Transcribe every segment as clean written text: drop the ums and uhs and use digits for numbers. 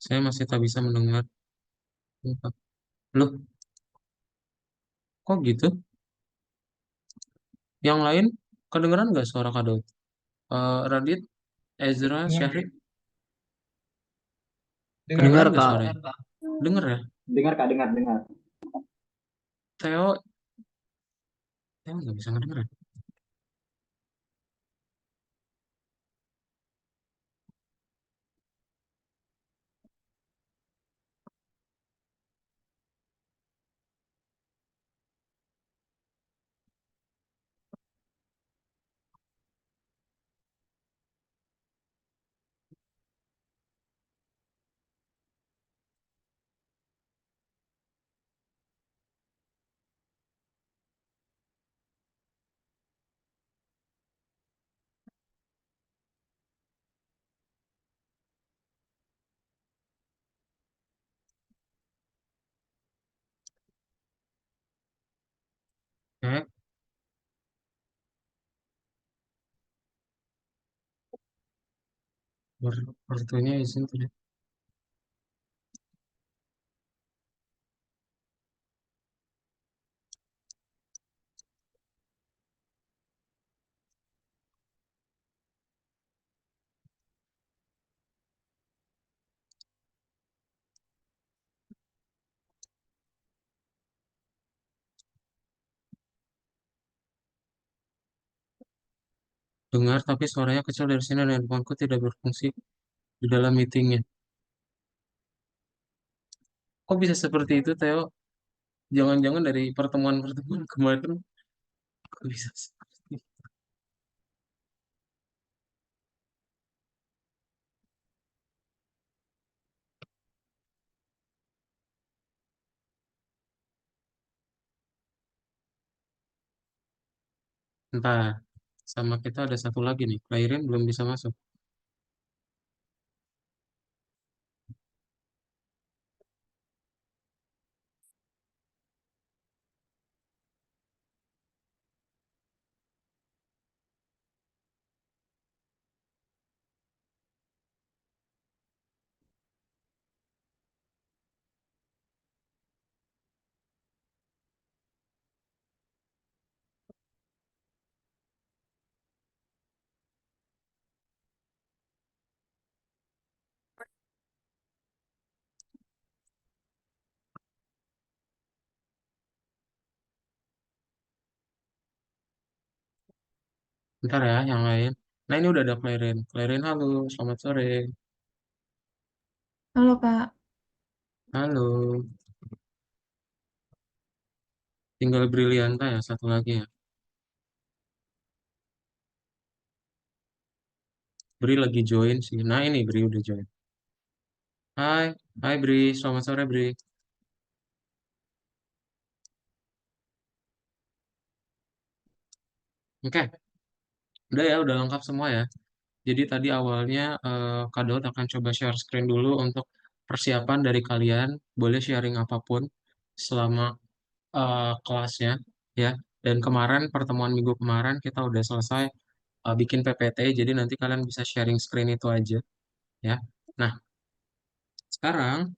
Saya masih tak bisa mendengar. Loh, kok gitu? Yang lain, kedengeran nggak suara Kak Daud? Radit, Ezra, Dengar, Syahrik, dengar. kedengeran Dengar nggak Kak, suaranya? Denger ya? Dengar Kak, dengar, dengar. Theo, Theo nggak bisa ngedenger ya? Kayak kartunya izin tuh. Dengar, tapi suaranya kecil dari sini dan handphoneku tidak berfungsi di dalam meetingnya. Kok bisa seperti itu, Theo? Jangan-jangan dari pertemuan-pertemuan kemarin, kok bisa seperti itu? Entah, sama kita ada satu lagi nih, Clairin belum bisa masuk. Bentar ya, yang lain. Nah, ini udah ada Clairin. Clairin, halo, selamat sore. Halo Kak, Halo, tinggal Brilianta ya, satu lagi ya. Bri lagi join sih. Nah, ini Bri udah join. Hai, hai Bri, selamat sore Bri. Oke, udah ya, udah lengkap semua ya. Jadi tadi awalnya Kak Daud akan coba share screen dulu untuk persiapan dari kalian. Boleh sharing apapun selama kelasnya ya. Dan kemarin pertemuan minggu kemarin kita udah selesai bikin PPT. Jadi nanti kalian bisa sharing screen itu aja ya. Nah, sekarang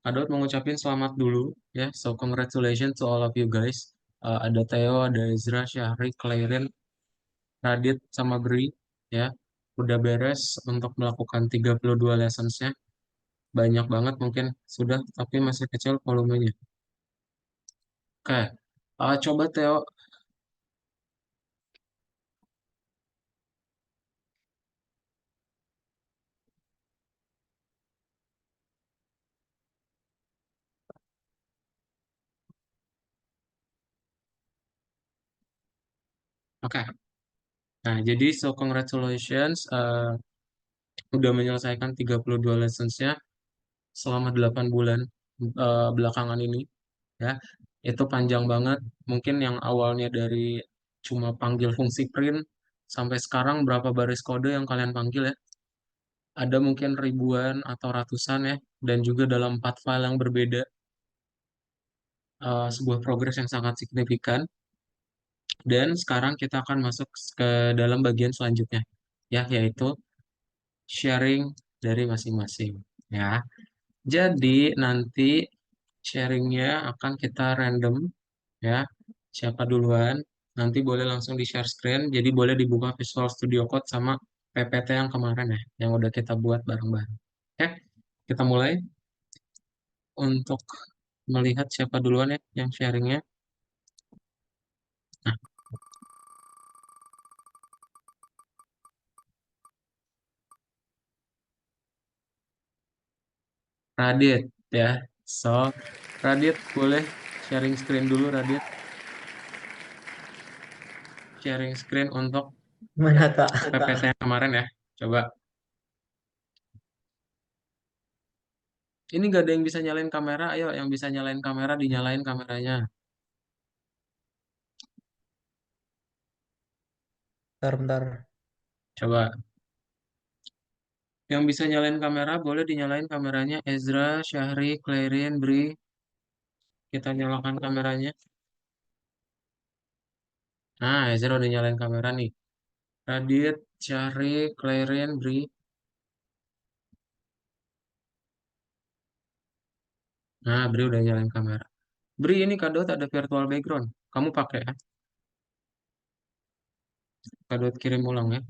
Kak Daud mau ngucapin selamat dulu ya. So congratulations to all of you guys. Ada Theo, ada Ezra, Syahri, Clairin, Radit, sama Bri ya. Udah beres untuk melakukan 32 lessons-nya. Banyak banget mungkin sudah, tapi masih kecil volumenya. Oke, coba Theo. Oke, nah jadi so congratulations udah menyelesaikan 32 lessons-nya selama 8 bulan belakangan ini ya. Itu panjang banget. Mungkin yang awalnya dari cuma panggil fungsi print sampai sekarang berapa baris kode yang kalian panggil ya? Ada mungkin ribuan atau ratusan ya, dan juga dalam 4 file yang berbeda. Sebuah progres yang sangat signifikan. Dan sekarang kita akan masuk ke dalam bagian selanjutnya, ya, yaitu sharing dari masing-masing ya. Jadi nanti sharingnya akan kita random ya. Siapa duluan? Nanti boleh langsung di share screen. Jadi boleh dibuka Visual Studio Code sama PPT yang kemarin ya, yang udah kita buat bareng-bareng. Oke, kita mulai untuk melihat siapa duluan ya yang sharingnya. Nah, Radit ya. So, Radit boleh sharing screen dulu Radit. Sharing screen untuk Mana Kak? PPT yang kemarin ya. Coba. Ini gak ada yang bisa nyalain kamera. Ayo, yang bisa nyalain kamera dinyalain kameranya. Bentar, bentar. Coba. Yang bisa nyalain kamera boleh dinyalain kameranya. Ezra, Syahri, Clarin, Bri. Kita nyalakan kameranya. Nah, Ezra udah nyalain kamera nih. Radit, Syahri, Clarin, Bri. Nah, Bri udah nyalain kamera. Bri, ini kado ada virtual background. Kamu pakai ya? Kado kirim ulang ya.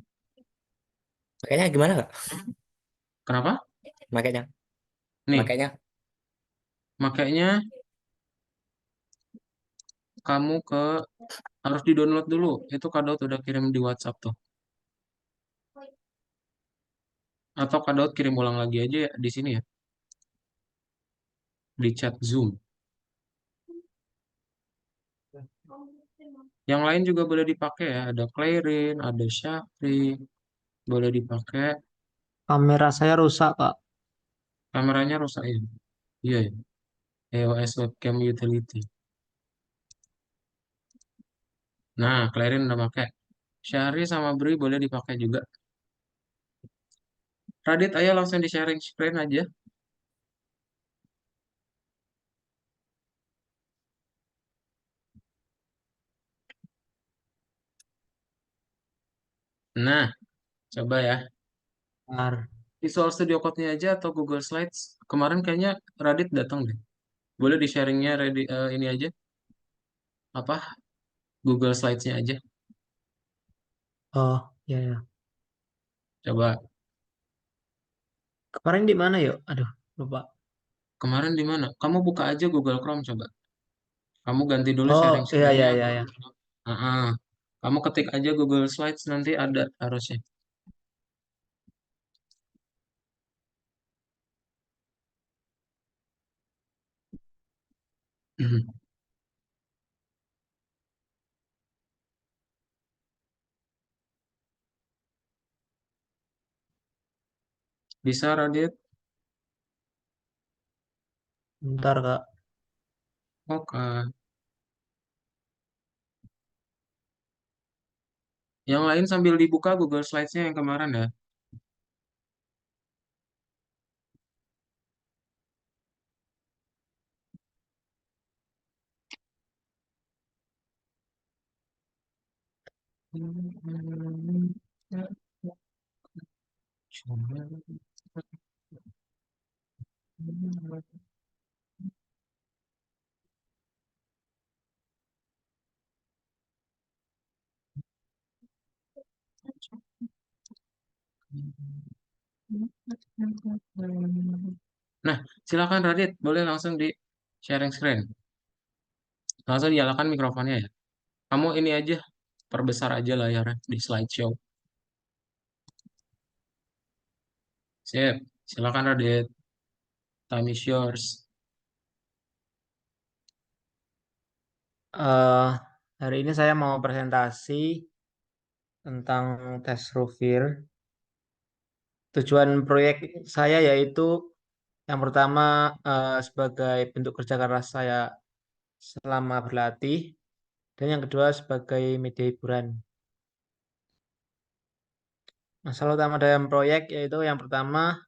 Makanya gimana Kak? Kenapa? Makanya, Nih, makanya. makanya kamu harus di-download dulu. Itu kado udah kirim di WhatsApp tuh. Atau kado kirim ulang lagi aja ya di sini ya, di chat Zoom. Yang lain juga boleh dipakai ya. Ada Clarin, ada Syafri, boleh dipakai. Kamera saya rusak Kak. Kameranya rusak ya. Iya ya. EOS Webcam Utility. Nah, Clarin udah pakai. Syahri sama Bri boleh dipakai juga. Radit, ayo langsung di sharing screen aja. Nah, coba ya. Bentar. Visual Studio Code-nya aja atau Google Slides. Kemarin kayaknya Radit datang deh. Boleh di sharingnya ini aja. Apa? Google Slides-nya aja. Oh, ya ya. Coba. Kemarin di mana yuk? Aduh, lupa. Kemarin di mana? Kamu buka aja Google Chrome coba. Kamu ganti dulu sharing Oh, iya screen-nya. iya iya ya. Ah, ah. Kamu ketik aja Google Slides nanti ada harusnya. Bisa Radit? Bentar Kak. Oke. Yang lain sambil dibuka Google Slides-nya yang kemarin ya. Nah, silakan Radit, boleh langsung di sharing screen. Langsung nyalakan mikrofonnya ya. Kamu ini aja, perbesar aja layarnya di slideshow. Sip, silakan Radit. Time is yours. eh Hari ini saya mau presentasi tentang tes Ruvir. Tujuan proyek saya yaitu yang pertama sebagai bentuk kerja keras saya selama berlatih dan yang kedua sebagai media hiburan. Masalah utama dalam proyek yaitu yang pertama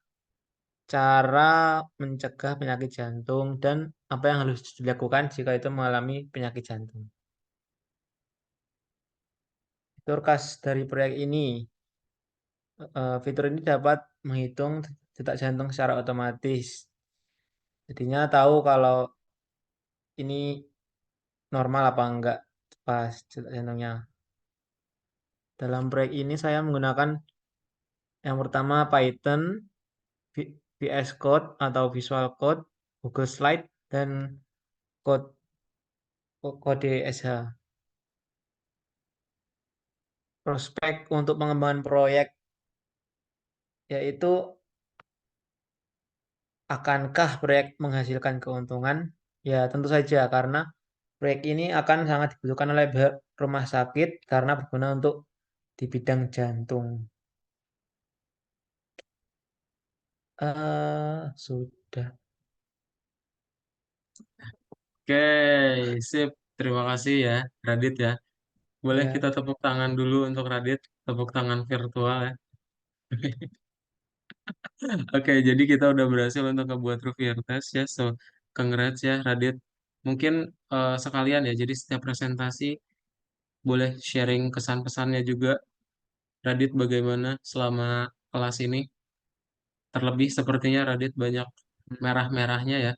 cara mencegah penyakit jantung dan apa yang harus dilakukan jika itu mengalami penyakit jantung. Fitur khas dari proyek ini, fitur ini dapat menghitung detak jantung secara otomatis. Jadinya tahu kalau ini normal apa enggak pas detak jantungnya. Dalam proyek ini saya menggunakan yang pertama Python, VS Code atau Visual Code, Google Slide, dan Code Kode SH. Prospek untuk pengembangan proyek yaitu akankah proyek menghasilkan keuntungan? Ya, tentu saja karena proyek ini akan sangat dibutuhkan oleh rumah sakit karena berguna untuk di bidang jantung. Sudah. Oke, sip. Terima kasih ya, Radit ya. Boleh kita Ya, tepuk tangan dulu untuk Radit, tepuk tangan virtual ya. Oke, jadi kita udah berhasil untuk ngebuat review test ya. So, congrats ya, Radit. Mungkin sekalian ya, jadi setiap presentasi boleh sharing kesan-pesannya juga. Radit bagaimana selama kelas ini? Terlebih sepertinya Radit banyak merah-merahnya ya.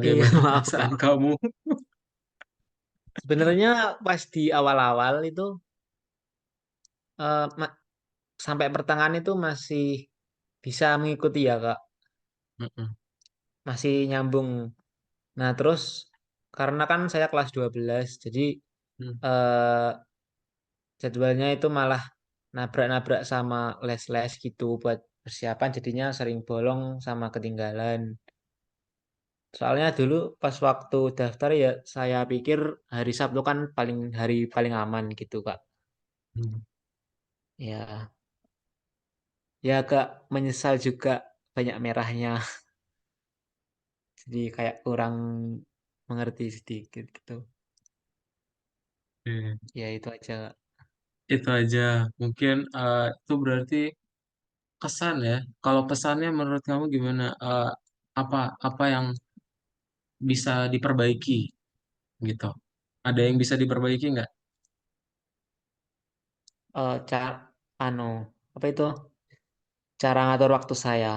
iya Bagaimana maaf perasaan Kak. kamu? Sebenarnya pas di awal-awal itu eh, ma- sampai pertengahan itu masih bisa mengikuti ya Kak, Mm-mm. masih nyambung. Nah terus karena kan saya kelas 12, jadi Hmm. eh, jadwalnya itu malah nabrak-nabrak sama les-les gitu buat persiapan, jadinya sering bolong sama ketinggalan. Soalnya dulu pas waktu daftar ya saya pikir hari Sabtu kan hari paling aman gitu Kak. Hmm. Ya, ya agak menyesal juga banyak merahnya. Jadi kayak kurang mengerti sedikit gitu. Oke. Ya itu aja. Itu aja. Mungkin itu berarti kesan ya. Kalau pesannya menurut kamu gimana? Apa apa yang bisa diperbaiki gitu? Ada yang bisa diperbaiki nggak? Cara anu apa itu? Cara ngatur waktu saya.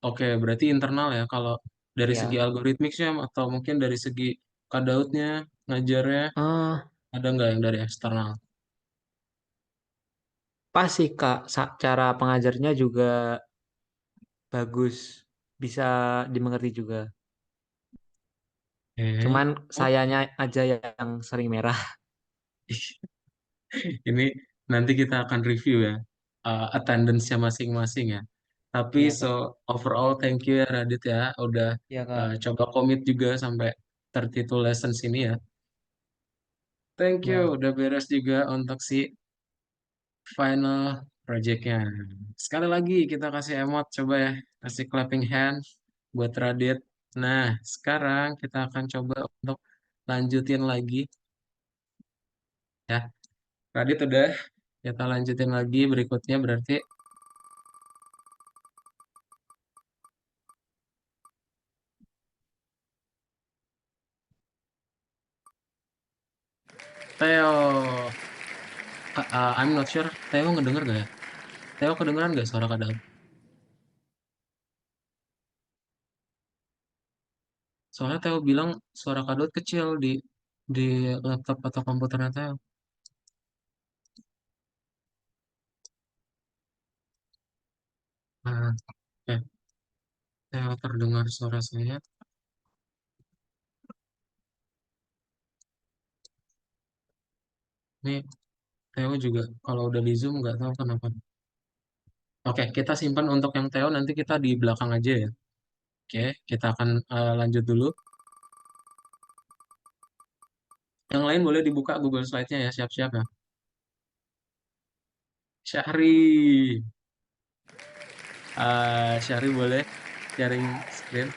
Oke, berarti internal ya. Kalau dari segi Ya, algoritmiknya atau mungkin dari segi kadautnya, ngajarnya, eh ada nggak yang dari eksternal? pas sih Kak, cara pengajarnya juga bagus, bisa dimengerti juga. Oke. Cuman Oh, sayanya aja yang sering merah. ini nanti kita akan review ya, attendance-nya masing-masing ya. Tapi Iya so Kak. overall thank you ya Radit ya, udah Iya Kak. coba komit juga sampai 32 lessons ini ya. Thank you, Ya. udah beres juga untuk si final projectnya. Sekali lagi kita kasih emot coba ya, kasih clapping hand buat Radit. Nah, sekarang kita akan coba untuk lanjutin lagi ya. Radit udah, kita lanjutin lagi berikutnya berarti Theo. I'm not sure. Theo ngedenger gak ya? Theo kedengeran gak suara kadal? Soalnya Theo bilang suara kadal kecil di laptop atau komputernya Theo. Nah, oke. Theo terdengar suara saya. Ini Theo juga kalau udah di Zoom nggak tahu kenapa. Oke, kita simpan untuk yang Theo nanti kita di belakang aja ya. Oke, kita akan lanjut dulu. Yang lain boleh dibuka Google Slide-nya ya, siap-siap ya. Syahri, Syahri boleh sharing screen.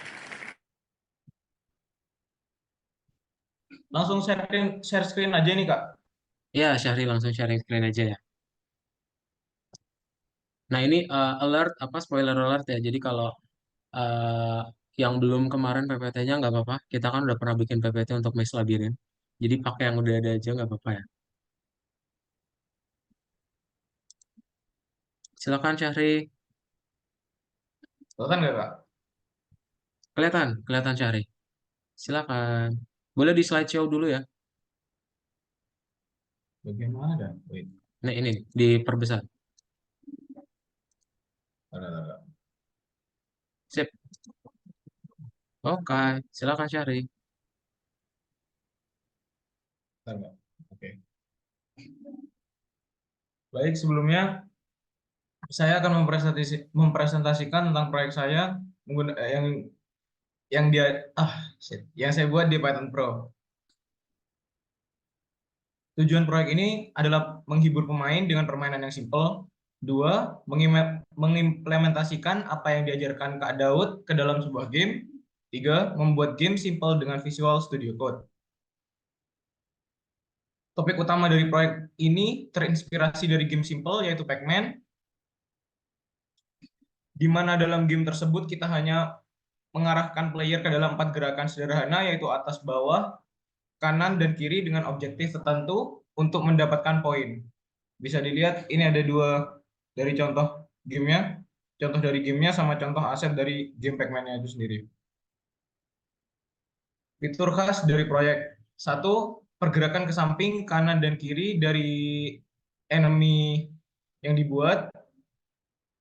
Langsung share screen aja nih Kak. Ya, Syahri langsung sharing screen aja ya. Nah, ini alert, apa spoiler alert ya. Jadi kalau eh, yang belum kemarin PPT-nya nggak apa-apa. Kita kan udah pernah bikin PPT untuk Maze Labyrinth. Jadi pakai yang udah ada aja nggak apa-apa ya. Silakan Syahri. Kelihatan nggak Kak? Kelihatan, kelihatan Syahri. Silakan. Boleh di slideshow dulu ya. Bagaimana dah? Wait, Nah, ini diperbesar. ada. Sip. Oke, silakan Syahri. Bentar, Kak. Oke. Baik, sebelumnya saya akan mempresentasikan tentang proyek saya yang dia yang saya buat di Python Pro. Tujuan proyek ini adalah menghibur pemain dengan permainan yang simple. Dua, mengimplementasikan apa yang diajarkan Kak Daud ke dalam sebuah game. Tiga, membuat game simple dengan Visual Studio Code. Topik utama dari proyek ini terinspirasi dari game simple yaitu Pac-Man, di mana dalam game tersebut kita hanya mengarahkan player ke dalam 4 gerakan sederhana yaitu atas, bawah, kanan, dan kiri dengan objektif tertentu untuk mendapatkan poin. Bisa dilihat ini ada 2 dari contoh gamenya, contoh dari gamenya sama contoh aset dari game Pac-Man-nya itu sendiri. Fitur khas dari proyek: satu, pergerakan ke samping, kanan, dan kiri dari enemy yang dibuat.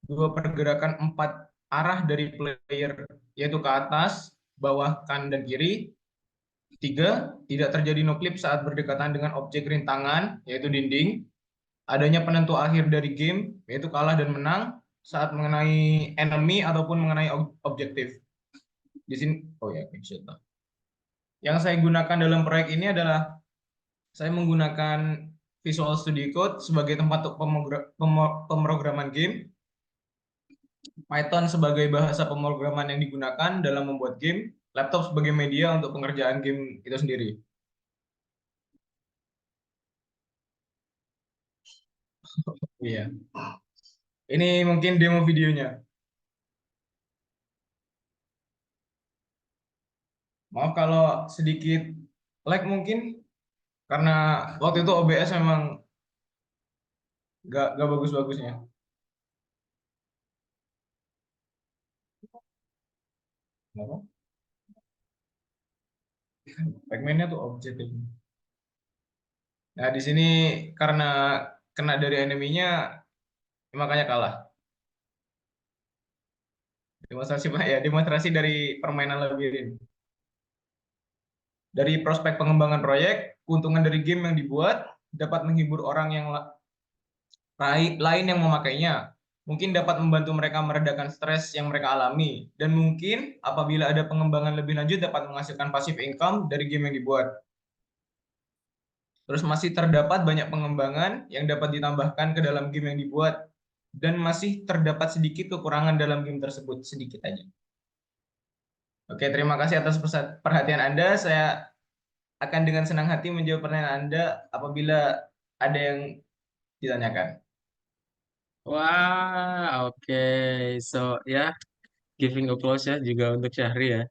Dua, pergerakan 4 arah dari player yaitu ke atas, bawah, kanan, dan kiri. Tiga, tidak terjadi noclip saat berdekatan dengan objek rintangan yaitu dinding. Adanya penentu akhir dari game yaitu kalah dan menang saat mengenai enemy ataupun mengenai objektif. Di sini, oh ya, yang saya gunakan dalam proyek ini adalah saya menggunakan Visual Studio Code sebagai tempat untuk pemrograman game, Python sebagai bahasa pemrograman yang digunakan dalam membuat game, laptop sebagai media untuk pengerjaan game itu sendiri. Iya. Ini mungkin demo videonya. Maaf kalau sedikit lag mungkin karena waktu itu OBS memang nggak bagus-bagusnya. Kenapa? Pac-Man-nya tuh objek ini. Nah, di sini karena kena dari eneminya makanya kalah. Demonstrasi ya, demonstrasi dari permainan labirin. Dari prospek pengembangan proyek, keuntungan dari game yang dibuat dapat menghibur orang yang lain yang memakainya. Mungkin dapat membantu mereka meredakan stres yang mereka alami. Dan mungkin apabila ada pengembangan lebih lanjut dapat menghasilkan passive income dari game yang dibuat. Terus masih terdapat banyak pengembangan yang dapat ditambahkan ke dalam game yang dibuat. Dan masih terdapat sedikit kekurangan dalam game tersebut. Sedikit aja. Oke, terima kasih atas perhatian Anda. Saya akan dengan senang hati menjawab pertanyaan Anda apabila ada yang ditanyakan. Wah, oke. So, ya, giving applause ya juga untuk Syahri ya.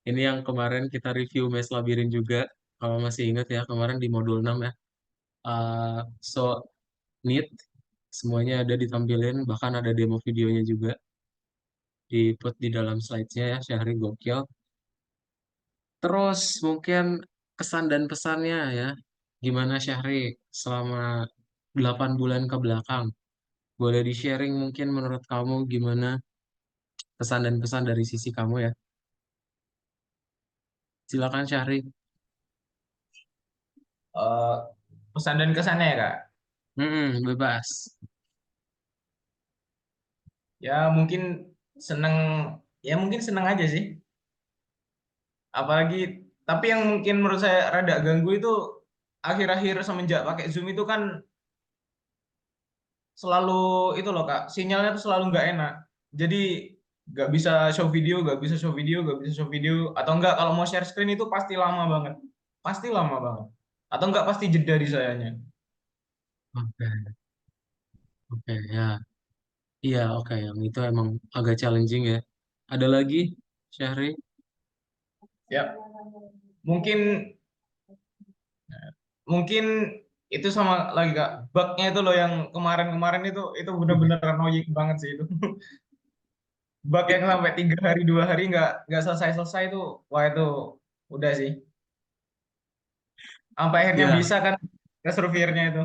Ini yang kemarin kita review Maze Labyrinth juga. Kalau masih ingat ya, kemarin di modul 6 ya. Uh, so, neat. Semuanya ada ditampilin, bahkan ada demo videonya juga. Di put di dalam slides-nya ya, Syahri gokil. Terus mungkin kesan dan pesannya ya. Gimana Syahri selama 8 bulan ke belakang? Boleh di-sharing mungkin menurut kamu gimana pesan dan pesan dari sisi kamu ya? Silakan Syahri. Eh, Pesan dan kesannya ya Kak. Bebas. Ya mungkin seneng, ya mungkin seneng aja sih. Apalagi, tapi yang mungkin menurut saya rada ganggu itu akhir-akhir semenjak pakai Zoom itu kan selalu itu loh Kak, sinyalnya tuh selalu nggak enak. Jadi nggak bisa show video, nggak bisa show video, nggak bisa show video. Atau enggak kalau mau share screen itu pasti lama banget. Pasti lama banget. Atau enggak pasti jeda di sayanya. Oke, oke ya. Iya, oke. Yang itu emang agak challenging ya. Ada lagi, Syahri? Ya, mungkin mungkin itu sama lagi Kak, bugnya itu loh yang kemarin-kemarin itu benar-benar annoying banget sih itu. Bug yang sampai 3 hari 2 hari nggak selesai selesai itu, wah itu udah sih. Sampai akhirnya Ya, bisa kan ke surveyornya itu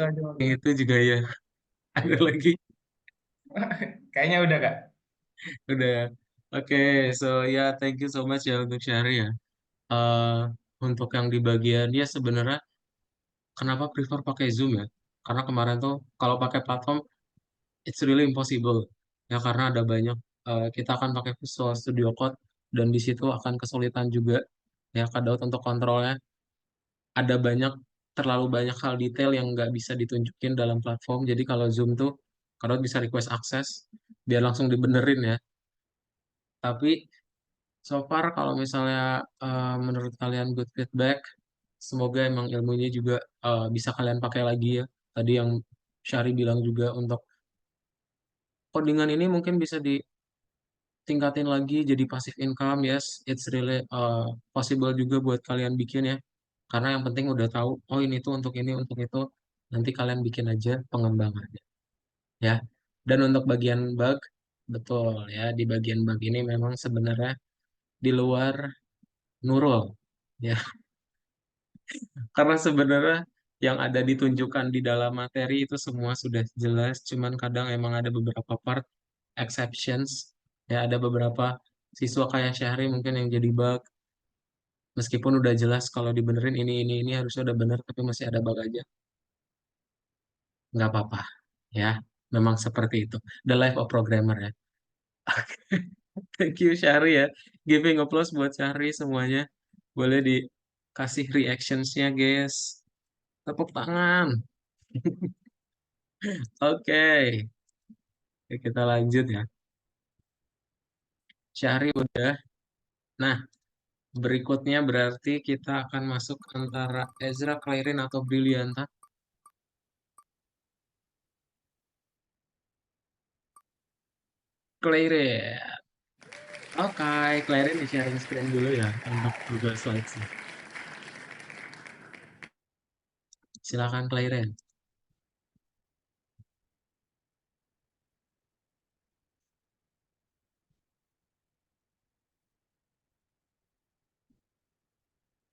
aja yang maksudnya. itu juga ya. Ada Iya, lagi. kayaknya udah kak. Udah ya. Oke, so ya thank you so much ya untuk share ya. Eh untuk yang di bagian ya sebenarnya kenapa prefer pakai Zoom ya? Karena kemarin tuh kalau pakai platform it's really impossible ya karena ada banyak kita akan pakai Visual Studio Code dan di situ akan kesulitan juga ya kadang untuk kontrolnya ada terlalu banyak hal detail yang nggak bisa ditunjukin dalam platform. Jadi kalau Zoom tuh kadang bisa request akses biar langsung dibenerin ya. Tapi so far kalau misalnya menurut kalian good feedback, semoga emang ilmunya juga bisa kalian pakai lagi ya. Tadi yang Syari bilang juga untuk codingan ini mungkin bisa ditingkatin lagi jadi passive income. Yes, it's really possible juga buat kalian bikin ya. Karena yang penting udah tahu, oh ini tuh untuk ini, untuk itu. Nanti kalian bikin aja pengembangannya ya. Dan untuk bagian bug, betul ya, di bagian bug ini memang sebenarnya di luar Nurul. Ya, karena sebenarnya yang ada ditunjukkan di dalam materi itu semua sudah jelas, cuman kadang emang ada beberapa part exceptions, ya ada beberapa siswa kayak Syahri mungkin yang jadi bug, meskipun udah jelas kalau dibenerin ini harusnya udah bener, tapi masih ada bug aja, nggak apa-apa, ya, memang seperti itu, the life of programmer ya. Thank you Syahri ya, giving applause buat Syahri semuanya, boleh dikasih reactionsnya guys, tepuk tangan. Oke. Oke, kita lanjut ya. Syahri udah. Nah, berikutnya berarti kita akan masuk antara Ezra, Clarin, atau Brilianta. Clarin. Oke, Clarin di sharing screen dulu ya untuk Google Slides. Silakan Clarin.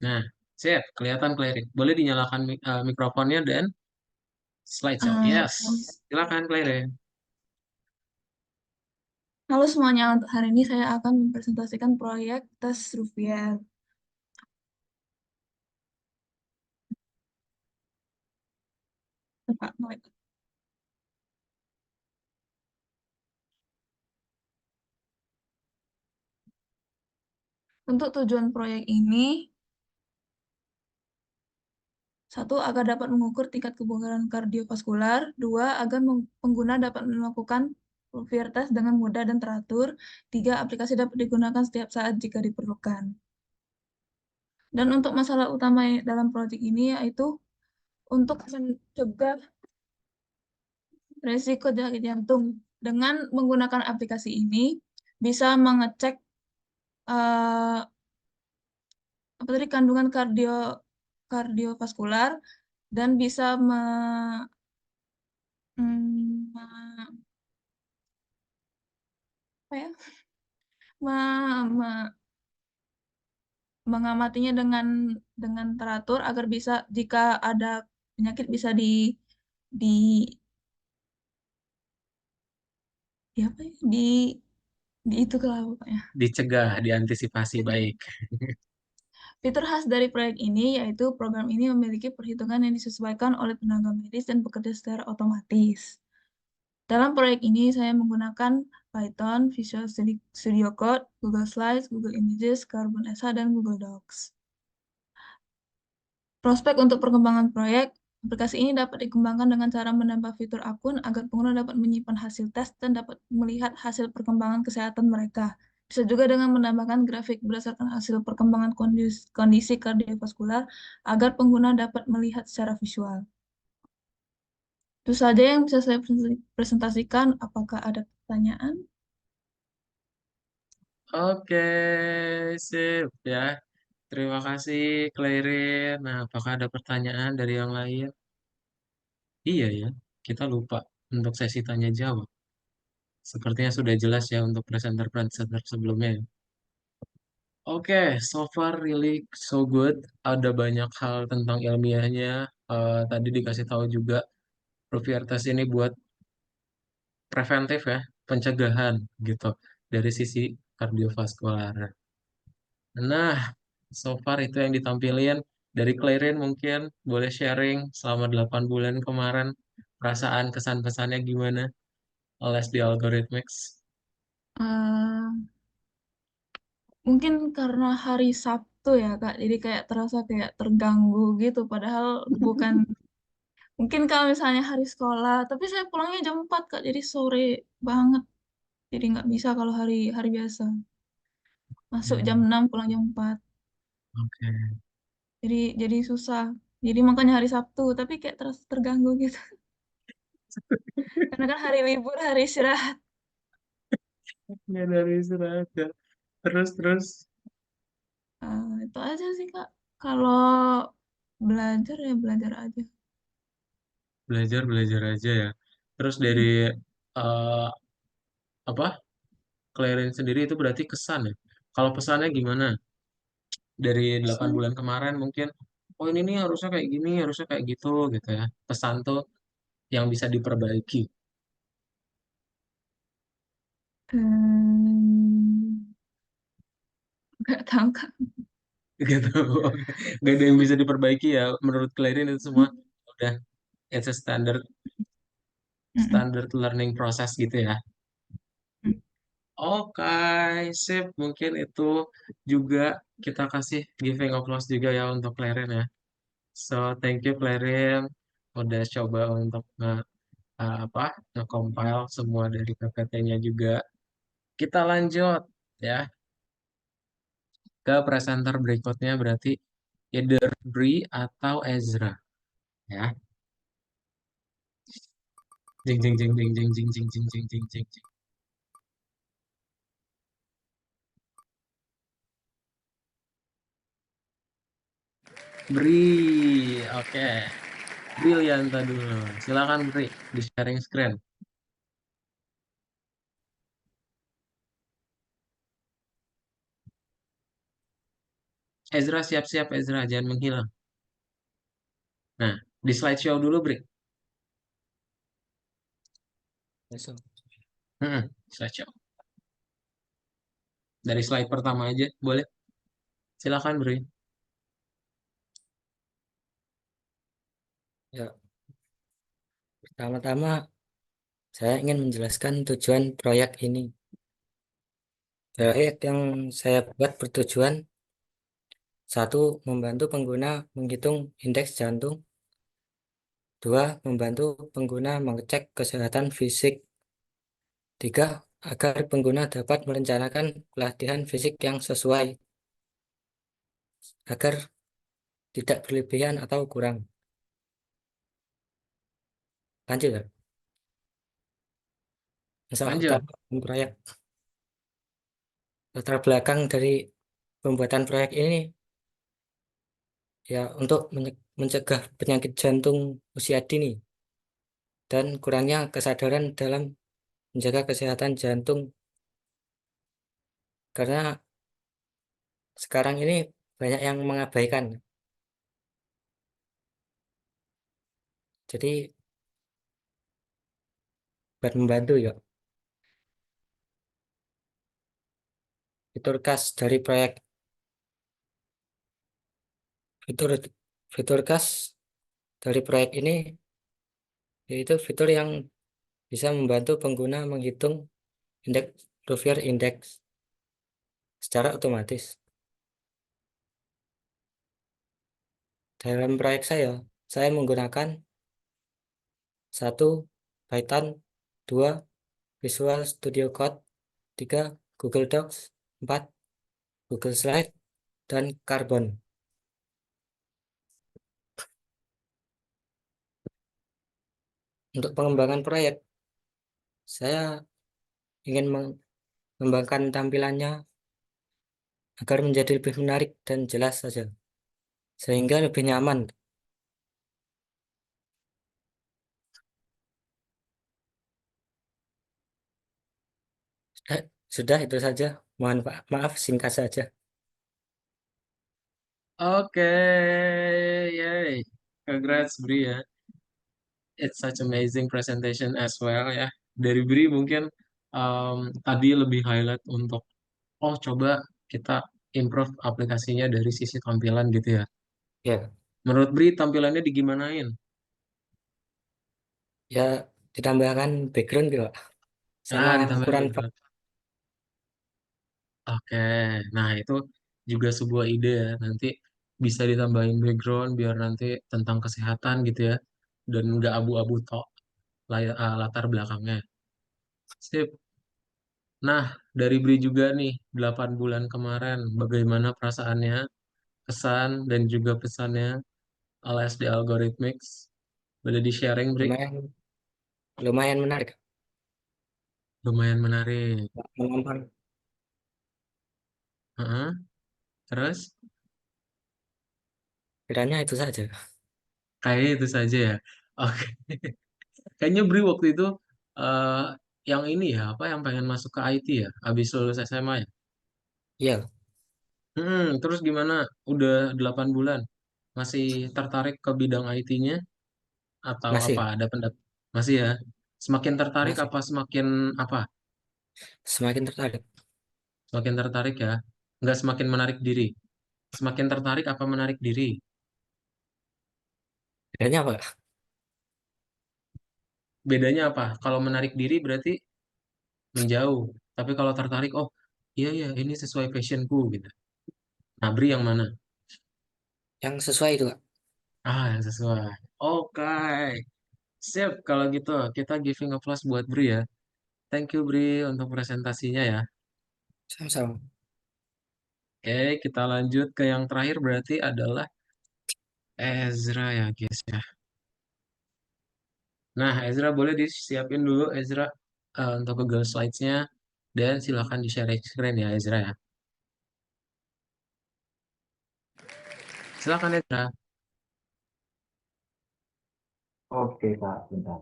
Nah, sip, kelihatan Clarin. Boleh dinyalakan mikrofonnya dan slideshow. Eh, Yes, silakan Clarin. Halo semuanya, untuk hari ini saya akan mempresentasikan proyek tes Rupiah. Pak, untuk tujuan proyek ini, satu, agar dapat mengukur tingkat kebugaran kardiovaskular. Dua, agar pengguna dapat melakukan Rupiah test dengan mudah dan teratur. Tiga, aplikasi dapat digunakan setiap saat jika diperlukan. Dan untuk masalah utama dalam proyek ini yaitu untuk mencegah risiko sakit jantung. Dengan menggunakan aplikasi ini, bisa mengecek eh, apa tadi kandungan kardiovaskular dan bisa me- apa ya, me- mengamatinya dengan teratur agar bisa jika ada penyakit bisa di di apa ya, di itu kalau pokoknya. Dicegah, diantisipasi baik. Fitur khas dari proyek ini yaitu program ini memiliki perhitungan yang disesuaikan oleh tenaga medis dan bekerja secara otomatis. Dalam proyek ini saya menggunakan Python, Visual Studio Code, Google Slides, Google Images, Carbon SH, dan Google Docs. Prospek untuk perkembangan proyek, aplikasi ini dapat dikembangkan dengan cara menambah fitur akun agar pengguna dapat menyimpan hasil tes dan dapat melihat hasil perkembangan kesehatan mereka. Bisa juga dengan menambahkan grafik berdasarkan hasil perkembangan kondisi kardiovaskular agar pengguna dapat melihat secara visual. Itu saja yang bisa saya presentasikan. Apakah ada pertanyaan? Oke, sip ya. Terima kasih, Clarin. Nah, apakah ada pertanyaan dari yang lain? Iya ya, kita lupa untuk sesi tanya jawab. Sepertinya sudah jelas ya untuk presenter-presenter sebelumnya ya. Oke, so far really so good. Ada banyak hal tentang ilmiahnya. Tadi dikasih tahu juga Rupiah test ini buat preventif ya, pencegahan gitu dari sisi kardiovaskular. Nah, so far itu yang ditampilin dari Clarin mungkin boleh sharing selama 8 bulan kemarin perasaan kesan pesannya gimana les di Algorithmics. Eh, Mungkin karena hari Sabtu ya Kak, jadi kayak terasa kayak terganggu gitu. Padahal bukan, mungkin kalau misalnya hari sekolah, tapi saya pulangnya jam 4 Kak, jadi sore banget. Jadi nggak bisa kalau hari hari biasa. Masuk jam Hmm, 6 pulang jam 4. Oke. Jadi susah. Jadi makanya hari Sabtu, tapi kayak terasa terganggu gitu. Karena kan hari libur, hari istirahat. Ya dari istirahat ya. Terus Itu aja sih Kak. Kalau belajar ya belajar aja. belajar belajar aja ya. Terus dari eh, apa Clarin sendiri itu berarti kesan ya. Kalau pesannya gimana? Dari 8 Pesan, bulan kemarin mungkin, oh ini nih harusnya kayak gini, harusnya kayak gitu ya. Pesan tuh yang bisa diperbaiki hmm, nggak tahu Kak. gitu. Oke. Gak ada yang bisa diperbaiki ya. Menurut Clarin itu semua udah it's a standard Mm-mm. standard learning process gitu ya. Oke, sip. Mungkin itu juga kita kasih giving applause juga ya untuk Clarin ya. So, thank you Clarin udah coba untuk apa nge-compile semua dari PPT-nya juga. Kita lanjut ya ke presenter berikutnya berarti either Bri atau Ezra ya. Jing jing jing jing jing jing jing jing jing jing jing jing. Bri, oke. Brilianta dulu. Silakan Bri di sharing screen. Ezra siap-siap Ezra jangan menghilang. Nah, di slideshow dulu Bri. Besok. Slideshow. Dari slide pertama aja boleh. Silakan Bri. Ya, pertama-tama saya ingin menjelaskan tujuan proyek ini. Proyek yang saya buat bertujuan satu, membantu pengguna menghitung indeks jantung. Dua, membantu pengguna mengecek kesehatan fisik. Tiga, agar pengguna dapat merencanakan latihan fisik yang sesuai, agar tidak berlebihan atau kurang. Lanjut ya. Masalah Lanjut. utama proyek. Latar belakang dari pembuatan proyek ini ya untuk mencegah penyakit jantung usia dini dan kurangnya kesadaran dalam menjaga kesehatan jantung karena sekarang ini banyak yang mengabaikan. Jadi buat membantu ya. Fitur khas dari proyek fitur fitur khas dari proyek ini yaitu fitur yang bisa membantu pengguna menghitung indeks Rovier Index secara otomatis. Dalam proyek saya menggunakan satu Python, dua Visual Studio Code, tiga Google Docs, empat Google Slide, dan Carbon. Untuk pengembangan proyek, saya ingin mengembangkan tampilannya agar menjadi lebih menarik dan jelas saja, sehingga lebih nyaman. Eh, sudah itu saja. Mohon maaf singkat saja. Oke, yay. Congrats Bri ya. It's such amazing presentation as well ya. Dari Bri mungkin tadi lebih highlight untuk oh coba kita improve aplikasinya dari sisi tampilan gitu ya. Ya, Menurut Bri tampilannya digimanain? ya ditambahkan background gitu, Pak. Sama Ditambahin ukuran font. background. Oke, nah itu juga sebuah ide ya. Nanti bisa ditambahin background biar nanti tentang kesehatan gitu ya. Dan nggak abu-abu tok latar belakangnya. Sip. Nah, dari Bri juga nih, 8 bulan kemarin, bagaimana perasaannya, kesan, dan juga pesannya alias di Algorithmics. Boleh di-sharing, Bri? Lumayan, lumayan menarik. Lumayan menarik. Menonton. Heeh. Terus, Kiranya itu saja. kayaknya itu saja ya. Oke. Kayaknya Bri waktu itu eh, yang ini ya, apa yang pengen masuk ke IT ya, habis lulus SMA ya. Iya, Terus gimana? Udah 8 bulan. Masih tertarik ke bidang IT-nya atau apa? masih, Ada pendapat? Masih ya? Semakin tertarik masih. apa semakin apa? Semakin tertarik. Semakin tertarik ya? Nggak semakin menarik diri. Semakin tertarik apa menarik diri? Kiranya apa? Bedanya apa? Kalau menarik diri berarti menjauh. Tapi kalau tertarik, oh iya ya ini sesuai passionku gitu. Nah, Bri yang mana? Yang sesuai itu, Pak. Yang sesuai. Oke. Siap, kalau gitu kita giving applause buat Bri ya. Thank you Bri untuk presentasinya ya. Sama-sama. Oke, kita lanjut ke yang terakhir berarti adalah Ezra ya guys ya. Nah, Ezra boleh disiapin dulu Ezra untuk Google Slides-nya dan silakan di-share screen ya Ezra ya. Silakan Ezra. Oke, Kak, bentar.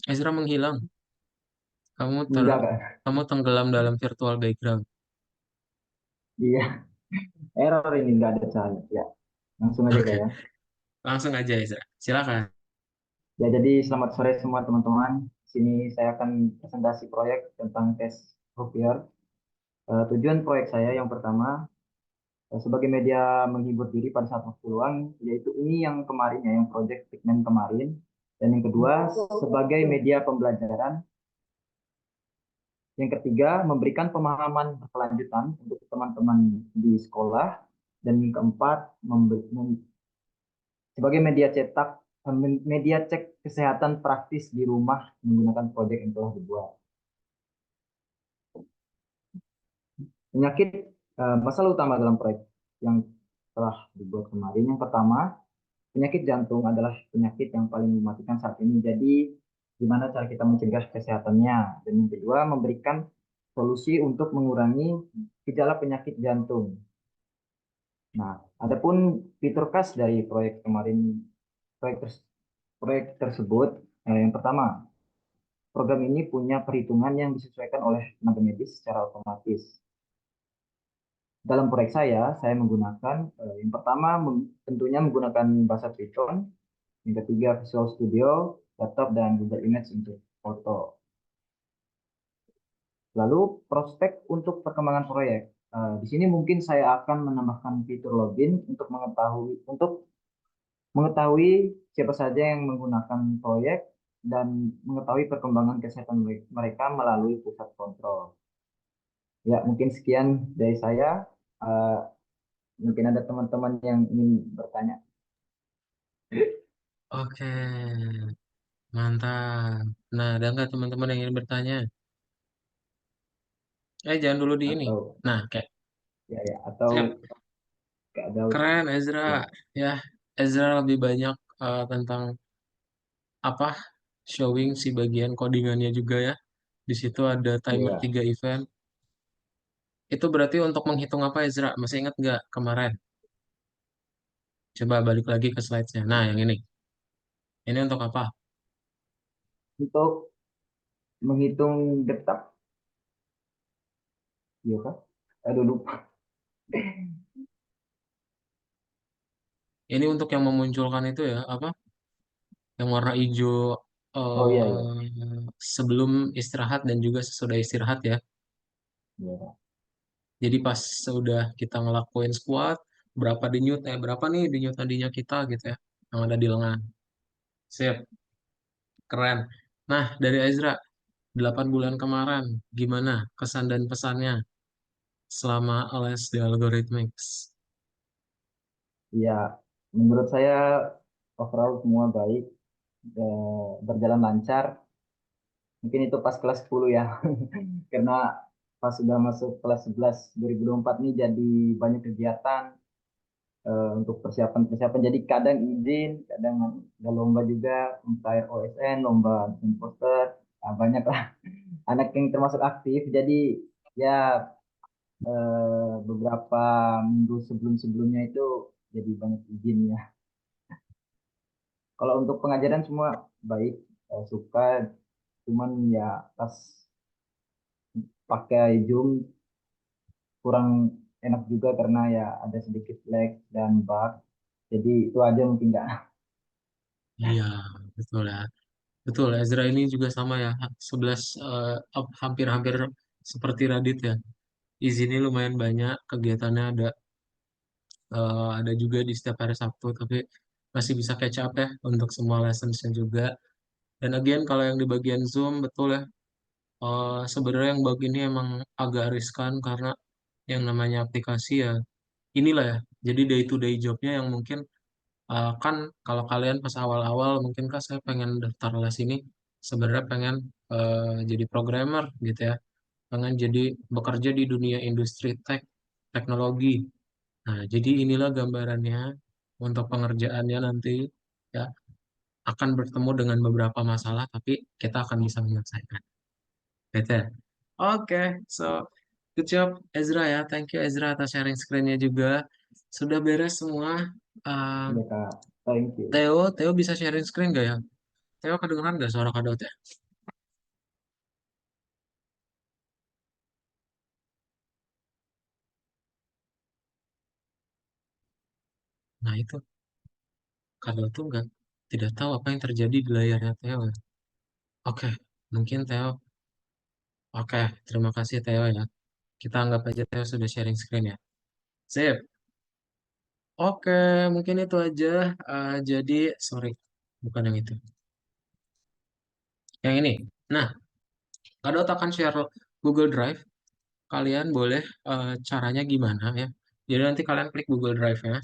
Ezra menghilang. Kamu ter Enggak, Kak. kamu tenggelam dalam virtual background. Iya, error ini enggak ada cahaya. Ya, langsung aja, Kak Oke, ya. langsung aja Ezra. Silakan. Ya, jadi selamat sore semua teman-teman. Di sini saya akan presentasi proyek tentang tes Copier. Tujuan proyek saya yang pertama, sebagai media menghibur diri pada saat waktu luang, yaitu ini yang kemarin ya, yang proyek Pigment kemarin. Dan yang kedua, sebagai media pembelajaran. Yang ketiga, memberikan pemahaman berkelanjutan untuk teman-teman di sekolah. Dan yang keempat, sebagai media cetak, media cek kesehatan praktis di rumah menggunakan proyek yang telah dibuat. Penyakit, masalah utama dalam proyek yang telah dibuat kemarin. Yang pertama, penyakit jantung adalah penyakit yang paling mematikan saat ini. Jadi, gimana cara kita mencegah kesehatannya? Dan yang kedua, memberikan solusi untuk mengurangi gejala penyakit jantung. Nah, adapun fitur khas dari proyek kemarin, proyek, proyek tersebut, yang pertama, program ini punya perhitungan yang disesuaikan oleh tenaga medis secara otomatis. Dalam proyek saya menggunakan yang pertama tentunya menggunakan bahasa Python, yang ketiga Visual Studio, laptop dan Google Image untuk foto. Lalu prospek untuk perkembangan proyek. Di sini mungkin saya akan menambahkan fitur login untuk mengetahui siapa saja yang menggunakan proyek dan mengetahui perkembangan kesehatan mereka melalui pusat kontrol. Ya, mungkin sekian dari saya. Eh, Mungkin ada teman-teman yang ingin bertanya. Oke, mantap. Nah, ada nggak teman-teman yang ingin bertanya? Jangan dulu di ini. Atau Nah, kayak ya atau siap. Kak Daud. Keren Ezra. Ya, Ya, Ezra lebih banyak tentang apa showing si bagian codingannya juga ya. Di situ ada timer ya. 3 event. Itu berarti untuk menghitung apa Ezra? Masih ingat nggak kemarin? Coba balik lagi ke slide-nya. Nah, yang ini. Ini untuk apa? Untuk menghitung detak, iya kah? Aduh lupa. Ini untuk yang memunculkan itu ya, apa? Yang warna hijau Oh iya iya. sebelum istirahat dan juga sesudah istirahat ya. Iya. Jadi pas sudah kita ngelakuin squat, berapa denyut, berapa nih denyut nadinya kita gitu ya, yang ada di lengan. Sip, keren. Nah, dari Ezra, 8 bulan kemarin, gimana kesan dan pesannya selama les di Algorithmics? Iya, menurut saya overall semua baik, berjalan lancar. Mungkin itu pas kelas 10 ya. Karena pas sudah masuk kelas 11 2024 nih jadi banyak kegiatan untuk persiapan-persiapan. Jadi kadang izin, kadang ada lomba juga, entah OSN, lomba bikin poster, banyak lah anak yang termasuk aktif. Jadi ya beberapa minggu sebelum-sebelumnya itu jadi banyak izin ya. Kalau untuk pengajaran semua baik, suka, cuman ya pas pakai Zoom kurang enak juga karena ya ada sedikit lag dan bug. Jadi itu aja mungkin nggak. Iya, betul ya. Betul, Ezra ini juga sama ya, 11 hampir-hampir seperti Radit ya. Izinnya lumayan banyak, kegiatannya ada juga di setiap hari Sabtu, tapi masih bisa catch up ya untuk semua lessons-nya juga. Dan again, kalau yang di bagian Zoom, betul ya, sebenarnya yang bug ini emang agak riskan karena yang namanya aplikasi ya, inilah ya, jadi day to day jobnya yang mungkin kan kalau kalian pas awal-awal mungkin kak saya pengen daftar les ini, sebenarnya pengen jadi programmer gitu ya, pengen jadi bekerja di dunia industri teknologi. Nah, jadi inilah gambarannya untuk pengerjaannya nanti ya, akan bertemu dengan beberapa masalah, tapi kita akan bisa menyelesaikan. Gitu ya. Oke, so good job Ezra ya. Thank you Ezra atas sharing screen-nya juga. Sudah beres semua. Uh, Ya Kak, thank you. Theo bisa sharing screen gak ya? Theo kedengeran gak suara Kak Daud ya? Nah itu, Kak Daud tuh nggak, tidak tahu apa yang terjadi di layarnya Theo ya. Oke, mungkin Theo. Oke, terima kasih Theo ya. Kita anggap aja Theo sudah sharing screen ya. Sip. Oke, mungkin itu aja. Jadi, sorry, bukan yang itu. Yang ini. Nah, Kak Daud akan share Google Drive. Kalian boleh caranya gimana ya. Jadi nanti kalian klik Google Drive-nya.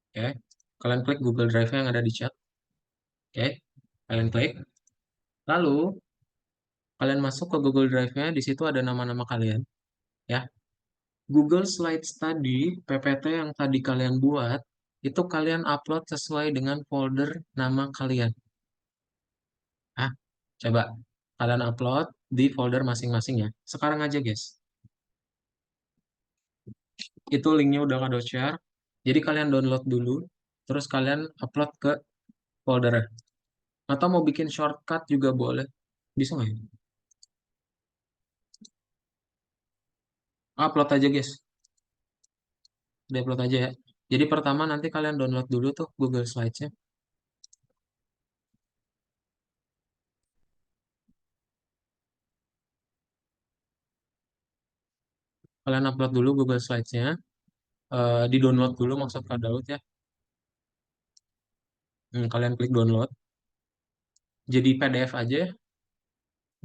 Oke. Kalian klik Google Drive-nya yang ada di chat. Oke. Kalian klik. Lalu, kalian masuk ke Google Drive-nya. Di situ ada nama-nama kalian. Ya. Google Slide Study, PPT yang tadi kalian buat, itu kalian upload sesuai dengan folder nama kalian. Ah, coba kalian upload di folder masing-masing ya. Sekarang aja, guys. Itu linknya udah kado share. Jadi kalian download dulu, terus kalian upload ke foldernya. Atau mau bikin shortcut juga boleh. Bisa nggak ya? Upload aja, guys. Udah upload aja ya. Jadi pertama nanti kalian download dulu tuh Google Slides-nya. Kalian upload dulu Google Slides-nya. Di-download dulu maksud Kak Daud ya. Kalian klik download. Jadi PDF aja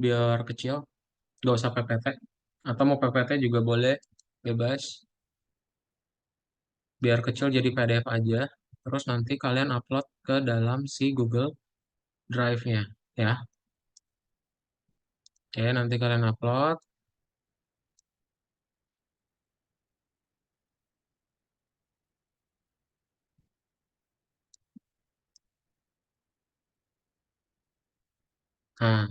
biar kecil. Nggak usah PPT. Atau mau PPT juga boleh. Bebas. Biar kecil jadi PDF aja. Terus nanti kalian upload ke dalam si Google Drive-nya. Ya. Oke, nanti kalian upload. Nah,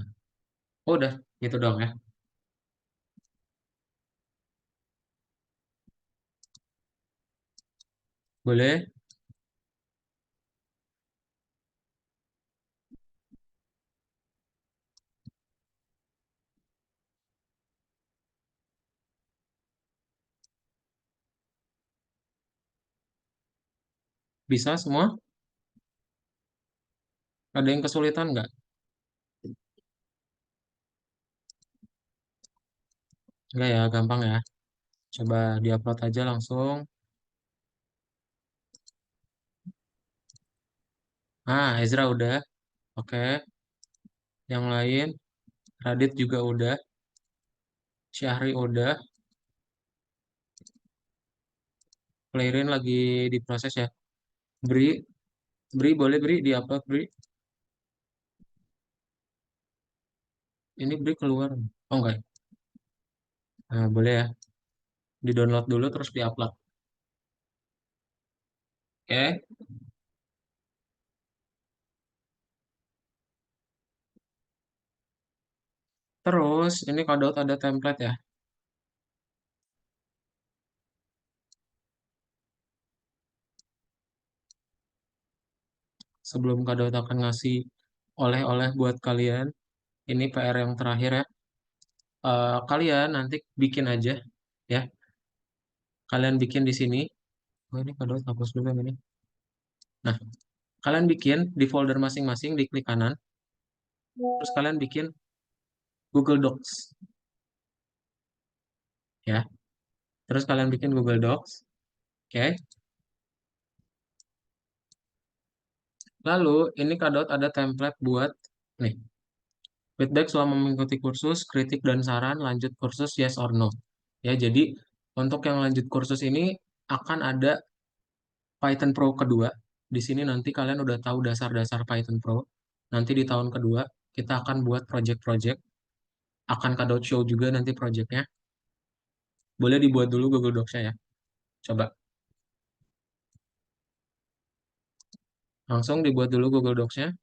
udah. Gitu dong ya. Boleh? Bisa semua? Ada yang kesulitan nggak? Enggak ya, gampang ya. Coba diupload aja langsung. Ezra udah. Oke. Yang lain, Radit juga udah. Syahri udah. Clarin lagi diproses ya. Bri, Bri boleh Bri diupload Bri. Ini Bri keluar. Oh enggak. Nah, boleh ya. Di-download dulu terus diupload. Oke. Terus ini Kodot ada template ya. Sebelum Kodot akan ngasih oleh-oleh buat kalian, ini PR yang terakhir ya. Kalian nanti bikin aja ya. Kalian bikin di sini. Oh ini Kodot hapus dulu yang ini. Nah, kalian bikin di folder masing-masing di klik kanan. Terus kalian bikin Google Docs ya. Terus kalian bikin Google Docs. Oke. Lalu ini Kodot ada template buat nih. Feedback selama mengikuti kursus, kritik dan saran, lanjut kursus yes or no. Ya, jadi untuk yang lanjut kursus ini akan ada Python Pro kedua. Di sini nanti kalian udah tahu dasar-dasar Python Pro. Nanti di tahun kedua kita akan buat project-project. Akan Kodot show juga nanti projectnya. Boleh dibuat dulu Google Docs-nya ya. Coba. Langsung dibuat dulu Google Docs-nya.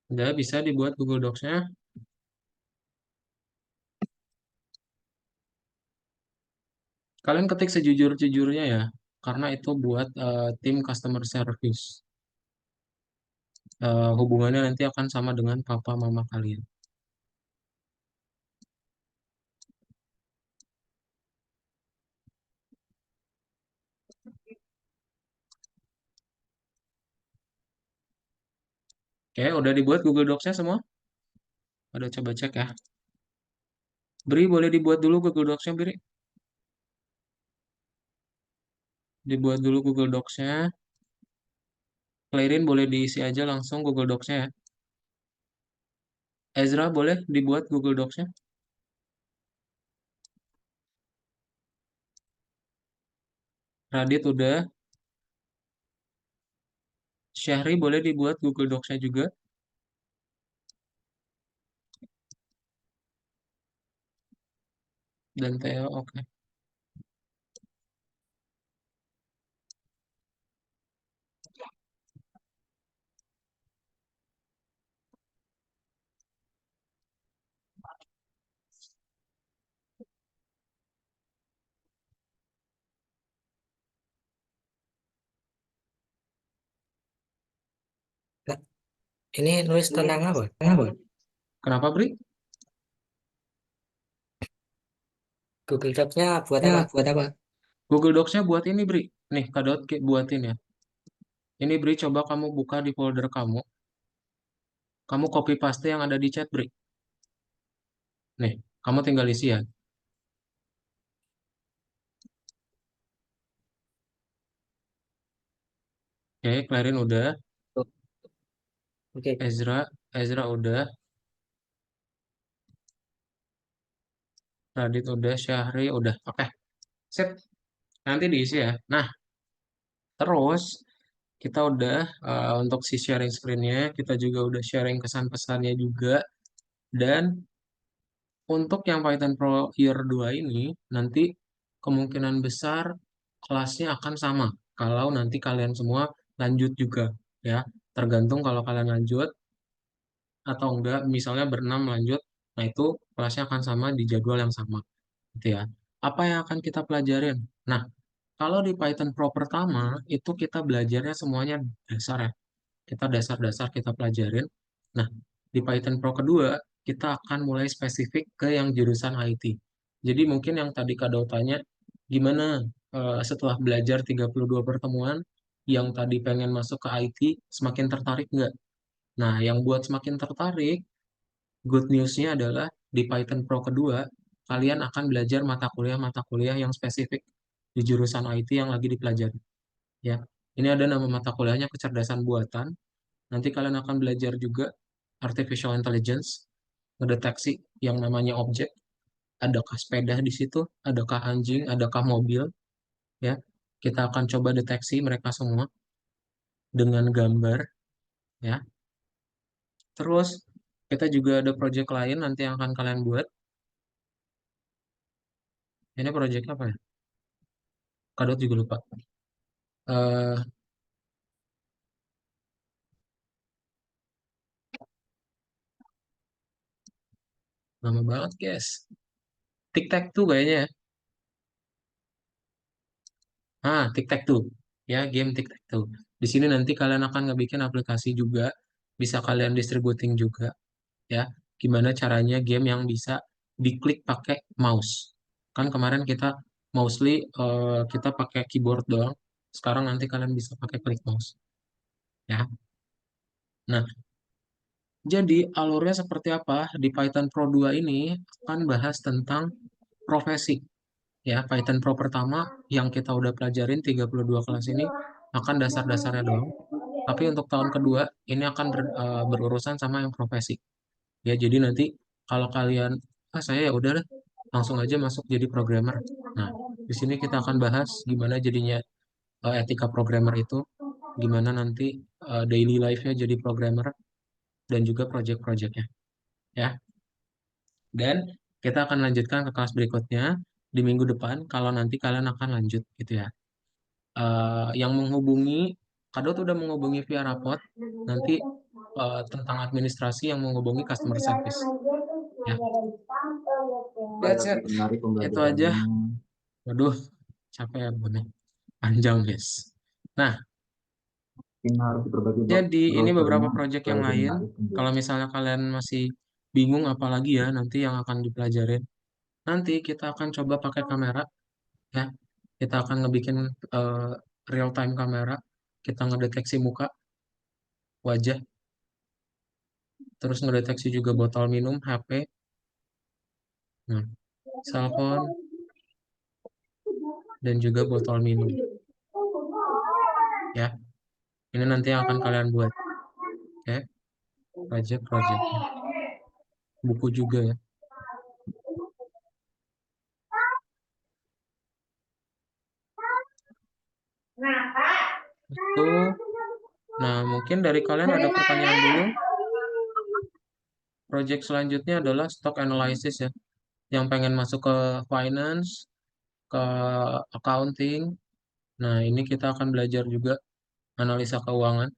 Udah bisa dibuat Google Docs-nya. Kalian ketik sejujur-jujurnya ya. Karena itu buat tim customer service. Hubungannya nanti akan sama dengan papa mama kalian. Oke, udah dibuat Google Docs-nya semua? Udah coba cek ya. Bri, boleh dibuat dulu Google Docs-nya, Bri. Dibuat dulu Google Docs-nya. Clarin boleh diisi aja langsung Google Docs-nya ya. Ezra boleh dibuat Google Docs-nya. Radit udah. Syahri boleh dibuat Google Docs-nya juga. Dan Theo, oke. Nah, ini nulis tentang apa? Kenapa, Bri? Google Docs-nya buat Ya, apa? buat apa? Google Docs-nya buat ini, Bri. Nih, Kodot buatin ya. Ini, Bri, coba kamu buka di folder kamu. Kamu copy paste yang ada di chat, Bri. Nih, kamu tinggal isi ya. Oke, Clarin udah. Oke. Ezra udah. Radit udah. Syahri udah. Oke, sip. Nanti diisi ya. Nah, terus kita udah untuk si sharing screen-nya, kita juga udah sharing kesan pesannya juga. Dan untuk yang Python Pro Year 2 ini, nanti kemungkinan besar kelasnya akan sama. Kalau nanti kalian semua lanjut juga, ya. Tergantung kalau kalian lanjut, atau enggak, misalnya berenam lanjut, nah itu kelasnya akan sama di jadwal yang sama, gitu ya. Apa yang akan kita pelajarin? Nah, kalau di Python Pro pertama, itu kita belajarnya semuanya dasar ya. Kita dasar-dasar kita pelajarin. Nah, di Python Pro kedua, kita akan mulai spesifik ke yang jurusan IT. Jadi mungkin yang tadi Kak Daud tanya, gimana setelah belajar 32 pertemuan, yang tadi pengen masuk ke IT, semakin tertarik nggak? Nah, yang buat semakin tertarik, good news-nya adalah di Python Pro kedua, kalian akan belajar mata kuliah yang spesifik di jurusan IT yang lagi dipelajari. Ya, ini ada nama mata kuliahnya kecerdasan buatan. Nanti kalian akan belajar juga artificial intelligence, ngedeteksi yang namanya objek. Adakah sepeda di situ? Adakah anjing? Adakah mobil? Ya, kita akan coba deteksi mereka semua dengan gambar. Ya, terus kita juga ada project lain nanti yang akan kalian buat. Ini project apa ya? Kadot juga lupa. Eh, Lama banget, guys. Tic Tac tuh kayaknya ya. Tic Tac tuh. Ya, game Tic Tac tuh. Di sini nanti kalian akan ngebikin aplikasi juga. Bisa kalian distributing juga. Ya, gimana caranya game yang bisa diklik pakai mouse. Kan kemarin kita mostly kita pakai keyboard doang. Sekarang nanti kalian bisa pakai klik mouse. Ya. Nah, jadi alurnya seperti apa? Di Python Pro 2 ini akan bahas tentang profesi. Ya, Python Pro pertama yang kita udah pelajarin 32 kelas ini akan dasar-dasarnya doang. Tapi untuk tahun kedua ini akan berurusan sama yang profesi. Ya, jadi nanti kalau kalian, saya ya udah deh, langsung aja masuk jadi programmer. Nah, di sini kita akan bahas gimana jadinya etika programmer itu, gimana nanti daily life-nya jadi programmer, dan juga project-projectnya. Ya, dan kita akan lanjutkan ke kelas berikutnya di minggu depan kalau nanti kalian akan lanjut gitu ya. Yang menghubungi, Kado tuh udah menghubungi via rapot, nanti tentang administrasi yang menghubungi customer service. Ya, that's it. Menarik Itu aja. pembelajarannya. Waduh, capek ya, Bun. Panjang, guys. Nah, Mungkin harus diperbagi jadi ini beberapa browsernya project supaya yang lebih lain. menarik. Kalau misalnya kalian masih bingung apalagi ya nanti yang akan dipelajarin. Nanti kita akan coba pakai kamera, ya. Kita akan ngebikin eh, real time kamera. Kita ngedeteksi muka, wajah, terus ngedeteksi juga botol minum, HP, nah, cellphone, dan juga botol minum. Ya, ini nanti yang akan kalian buat. Oke, project-projectnya. Buku juga ya. Itu. Nah, mungkin dari kalian ada pertanyaan dulu. Project selanjutnya adalah stock analysis ya. Yang pengen masuk ke finance, ke accounting. Nah, ini kita akan belajar juga analisa keuangan.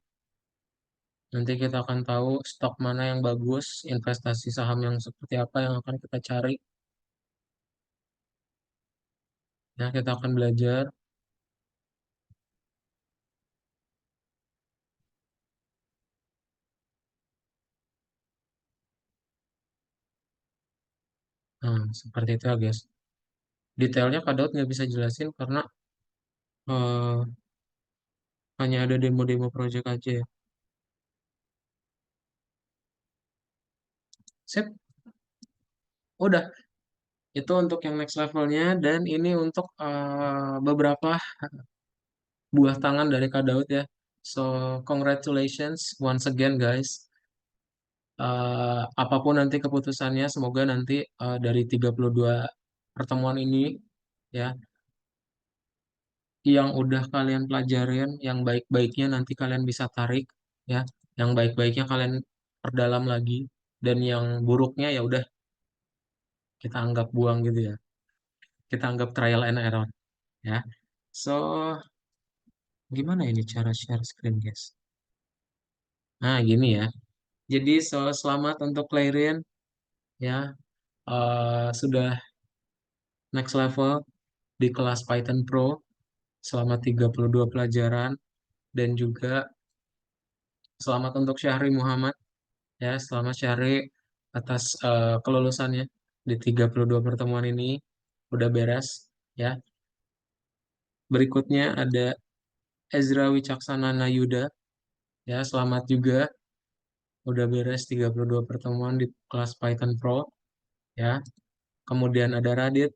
Nanti kita akan tahu stok mana yang bagus, investasi saham yang seperti apa yang akan kita cari. Ya, kita akan belajar. Nah, seperti itu ya, guys. Detailnya Kak Daud nggak bisa jelasin karena eh, hanya ada demo-demo project aja ya. Sip, udah. Itu untuk yang next levelnya dan ini untuk beberapa buah tangan dari Kak Daud ya. So, congratulations once again guys. Apapun nanti keputusannya, semoga nanti dari 32 pertemuan ini ya, yang udah kalian pelajarin, yang baik-baiknya nanti kalian bisa tarik ya, yang baik-baiknya kalian perdalam lagi, dan yang buruknya ya udah kita anggap buang gitu ya. Kita anggap trial and error ya. So, gimana ini cara share screen guys? Nah, gini ya. Jadi selamat untuk Clarion ya. Sudah next level di kelas Python Pro selama 32 pelajaran, dan juga selamat untuk Syahri Muhammad ya. Selamat Syahri atas kelulusannya di 32 pertemuan ini, udah beres ya. Berikutnya ada Ezra Wicaksana Nayuda ya, selamat juga udah beres 32 pertemuan di kelas Python Pro ya. Kemudian ada Radit,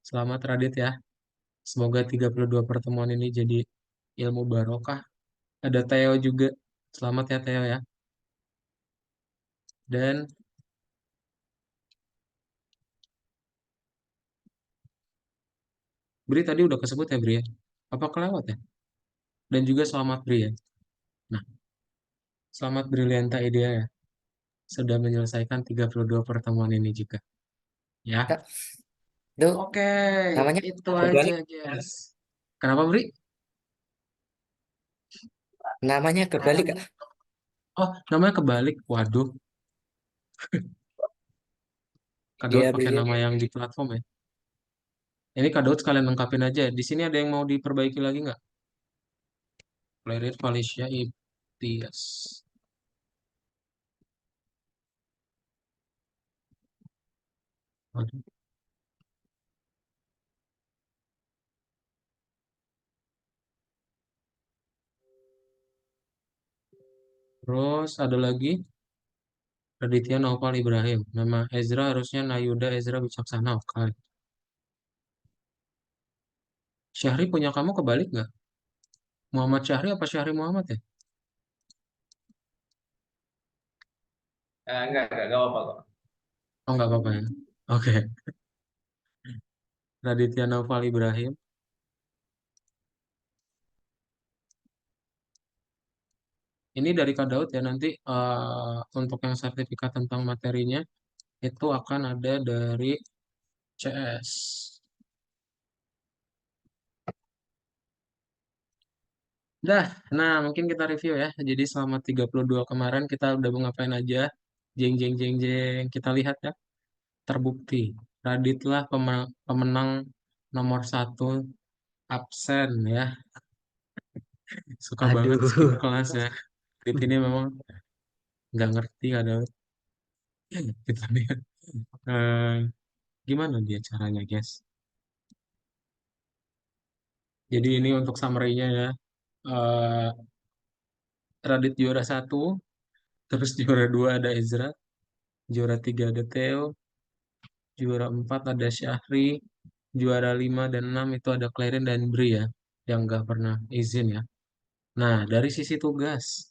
selamat Radit ya. Semoga 32 pertemuan ini jadi ilmu barokah. Ada Theo juga, selamat ya Theo ya. Dan Bri tadi udah kesebut ya Bri ya? Apa kelewat ya? Dan juga selamat Bri ya. Nah, selamat Brilianta Idea ya. Sudah menyelesaikan 32 pertemuan ini juga. Ya. Kak, itu Oke, namanya itu aja kebalik. guys. Kenapa Bri? Namanya kebalik, Kak. Oh, namanya kebalik. Waduh, Kak Daud Dia pakai Brilian. nama yang di platform ya. Ini Kak Daud sekalian lengkapin aja. Di sini ada yang mau diperbaiki lagi nggak? Playlist Valencia Ibtias. Waduh. Terus ada lagi Raditya Naufal Ibrahim. Nama Ezra harusnya Nayuda Ezra Wicaksana. Oke. Syahri punya kamu kebalik nggak? Muhammad Syahri apa Syahri Muhammad ya? Enggak apa-apa kok. Oh nggak apa-apa ya. Oke. Raditya Naufal Ibrahim. Ini dari Kak Daud ya, nanti untuk yang sertifikat tentang materinya itu akan ada dari CS. Dah, nah mungkin kita review ya. Jadi selama 32 kemarin kita udah mau ngapain aja. Jeng jeng jeng jeng. Kita lihat ya. Terbukti. Radit lah pemenang nomor satu absen ya. Suka banget skip Aduh, kelas ya. Radit ini memang nggak ngerti kadang. Kita lihat. eh, Gimana dia caranya guys. Jadi ini untuk summary-nya ya. Eh, Radit juara satu, terus juara dua ada Ezra, juara tiga ada Theo, juara empat ada Syahri, juara lima dan enam itu ada Clarin dan Bri ya, yang nggak pernah izin ya. Nah, dari sisi tugas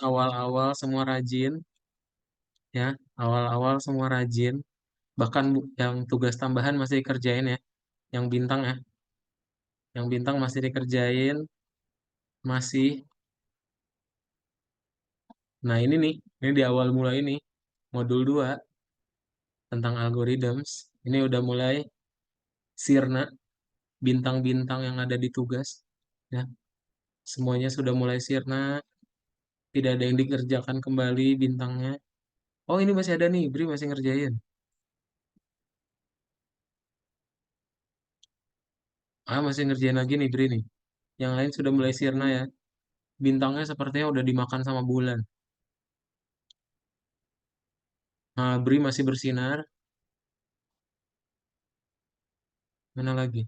awal-awal semua rajin ya, awal-awal semua rajin, bahkan yang tugas tambahan masih dikerjain ya, yang bintang ya, yang bintang masih dikerjain, masih. Nah, ini di awal mulai ini, modul 2 tentang algorithms, ini udah mulai sirna bintang-bintang yang ada di tugas ya. Semuanya sudah mulai sirna, tidak ada yang dikerjakan kembali bintangnya. Oh, ini masih ada nih, Bri masih ngerjain. Masih ngerjain lagi nih Bri nih. Yang lain sudah mulai sirna ya. Bintangnya sepertinya udah dimakan sama bulan. Nah, Bri masih bersinar. Mana lagi?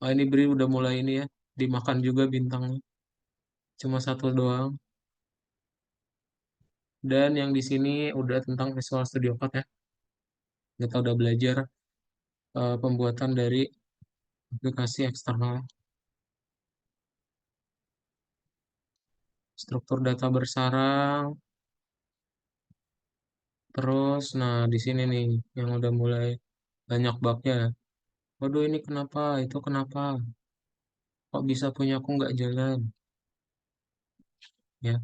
Oh, ini Bri udah mulai ini ya. Dimakan juga bintangnya. Cuma satu doang. Dan yang di sini udah tentang Visual Studio Code ya. Kita udah belajar pembuatan dari aplikasi eksternal. Struktur data bersarang. Terus, nah di sini nih yang udah mulai banyak bugnya. Waduh, ini kenapa? Itu kenapa? Kok bisa punya aku nggak jalan? Ya,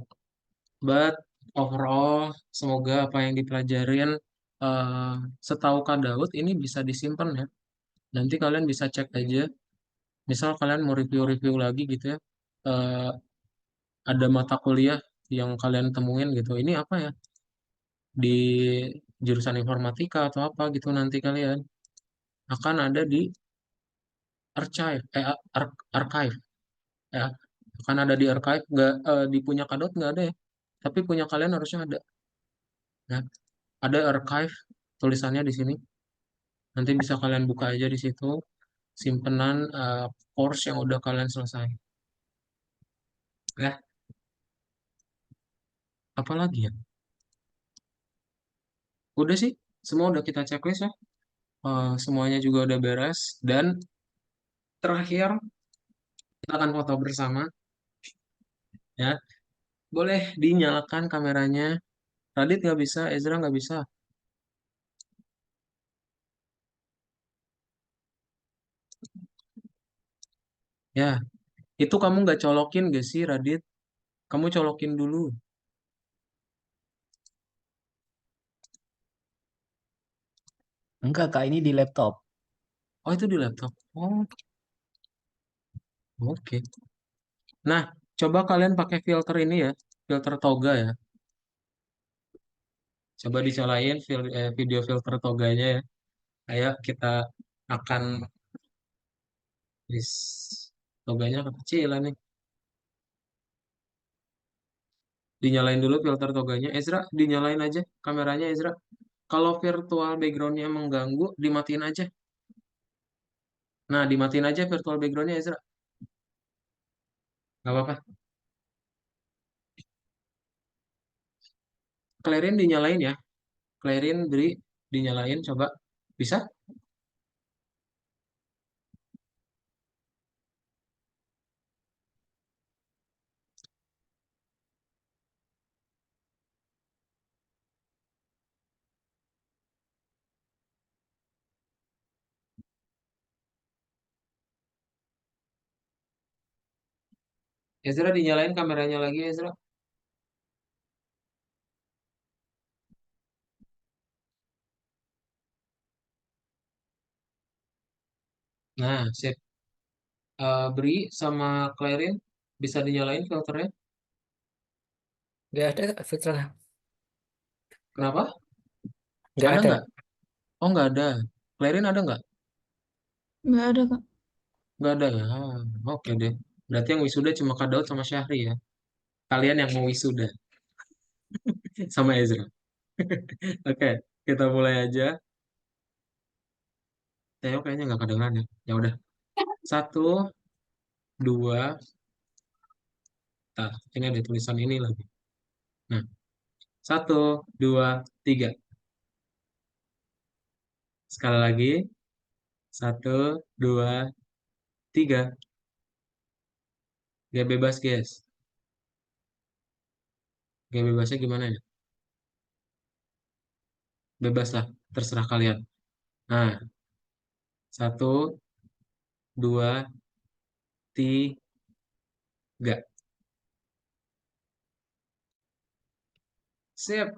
but overall, semoga apa yang dipelajarin eh, setahu Kak Daud ini bisa disimpan ya. Nanti kalian bisa cek aja. Misal kalian mau review-review lagi gitu ya. eh, ada mata kuliah yang kalian temuin gitu. Ini apa ya? Di jurusan informatika atau apa gitu nanti kalian akan ada di archive ya. Akan ada di archive, nggak di punya Kadot nggak ada ya. Tapi punya kalian harusnya ada ya. Ada archive tulisannya di sini. Nanti bisa kalian buka aja di situ simpenan course yang udah kalian selesai. Ya, apalagi ya? Udah sih, semua udah kita checklist ya. Semuanya juga udah beres. Dan terakhir, kita akan foto bersama. Ya, boleh dinyalakan kameranya. Radit nggak bisa, Ezra nggak bisa. Ya, itu kamu nggak colokin gak sih, Radit? Kamu colokin dulu. Enggak, Kak, ini di laptop. Oh, itu di laptop. Oh, oke. Nah, coba kalian pakai filter ini ya, filter toga ya. Coba dicalain video filter toganya ya. Ayo kita akan Is, toganya kekecilan nih. Dinyalain dulu filter toganya. Ezra, dinyalain aja kameranya Ezra. Kalau virtual backgroundnya mengganggu, dimatiin aja. Nah, dimatiin aja virtual backgroundnya Ezra. Gak apa-apa. Clearin dinyalain ya. Clearin, beri, dinyalain. Coba. Bisa? Ezra dinyalain kameranya lagi Ezra. Nah, sip. Beri sama Clearin bisa dinyalain filternya. Nggak ada, Kak, filter. Kenapa? Nggak Ada ada. nggak? Oh, nggak ada. Clearin ada nggak? Nggak ada, Kak. Nggak ada ya. Oke deh. Berarti yang wisuda cuma Kak Daud sama Syahri ya. Kalian yang mau wisuda sama Ezra. Oke, kita mulai aja. Theo kayaknya nggak kedengeran ya. Ya udah. Satu, dua, ini ada tulisan ini lagi. Nah, satu, dua, tiga. Sekali lagi. Satu, dua, tiga. Gak bebas, guys. Gak bebasnya gimana ya? Bebas lah, terserah kalian. Nah, satu, dua, tiga. Sip.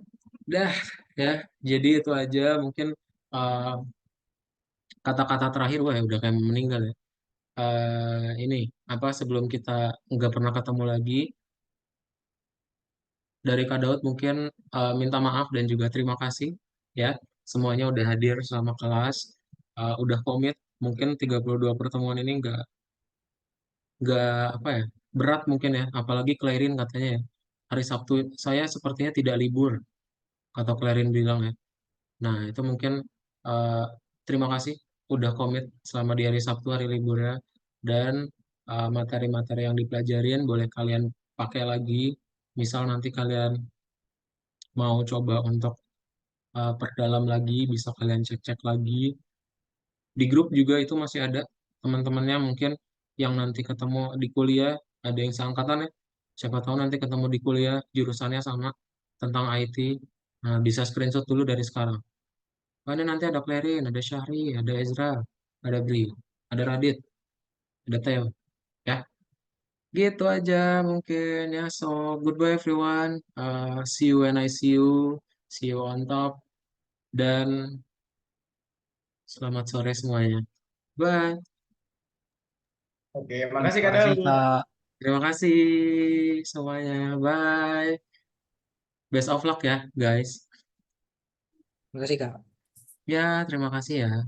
Dah, ya. Jadi itu aja mungkin uh, kata-kata terakhir. Wah, ya udah kayak meninggal ya. Ini apa sebelum kita nggak pernah ketemu lagi dari Kak Daud mungkin minta maaf dan juga terima kasih ya semuanya udah hadir selama kelas. Udah komit mungkin 32 pertemuan ini nggak apa ya berat mungkin ya apalagi Clarin katanya ya hari Sabtu saya sepertinya tidak libur kata Clarin bilang ya. Nah itu mungkin eh, terima kasih udah komit selama di hari Sabtu hari liburnya dan materi-materi yang dipelajarin boleh kalian pakai lagi. Misal nanti kalian mau coba untuk perdalam lagi, bisa kalian cek-cek lagi. Di grup juga itu masih ada teman-temannya mungkin yang nanti ketemu di kuliah, ada yang seangkatan ya. Siapa tahu nanti ketemu di kuliah, jurusannya sama tentang IT. Nah, bisa screenshot dulu dari sekarang. Oh, ini nanti ada Clarin, ada Syahri, ada Ezra, ada Bri, ada Radit, ada Theo. Ya, gitu aja mungkin ya. So, goodbye everyone. See you when I see you. See you on top. Dan selamat sore semuanya. Bye. Oke, Terima makasih Kak kasih, Daud. Kak. Terima kasih semuanya. Bye. Best of luck ya, guys. Makasih Kak. Ya, terima kasih ya.